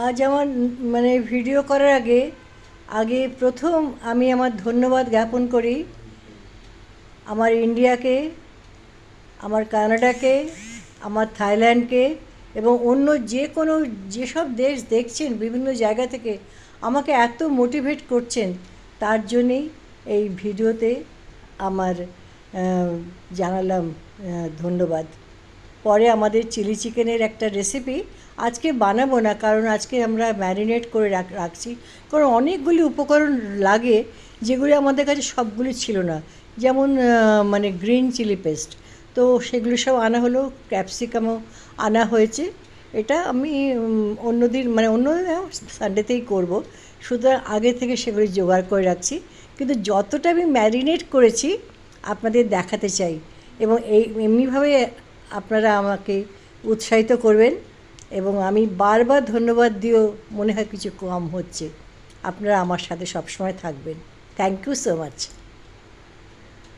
আজ আমার মানে ভিডিও করার আগে আগে প্রথম আমি আমার ধন্যবাদ জ্ঞাপন করি আমার ইন্ডিয়াকে, আমার কানাডাকে, আমার থাইল্যান্ডকে এবং অন্য যে কোনো যেসব দেশ দেখছেন বিভিন্ন জায়গা থেকে আমাকে এত মোটিভেট করছেন, তার জন্যেই এই ভিডিওতে আমার জানালাম ধন্যবাদ। পরে আমাদের চিলি চিকেনের একটা রেসিপি আজকে বানাবো না, কারণ আজকে আমরা ম্যারিনেট করে রাখছি, কারণ অনেকগুলি উপকরণ লাগে যেগুলি আমাদের কাছে সবগুলি ছিল না। যেমন মানে গ্রিন চিলি পেস্ট, তো সেগুলো সব আনা হলো, ক্যাপসিকামও আনা হয়েছে। এটা আমি অন্যদিন মানে অন্য সানডেতেই করব, সুতরাং আগে থেকে সেগুলি জোগাড় করে রাখছি। কিন্তু যতটা আমি ম্যারিনেট করেছি আপনাদের দেখাতে চাই, এবং এমনিভাবে আপনারা আমাকে উৎসাহিত করবেন, এবং আমি বারবার ধন্যবাদ দিয়েও মনে হয় কিছু কম হচ্ছে। আপনারা আমার সাথে সবসময় থাকবেন। Thank you so much.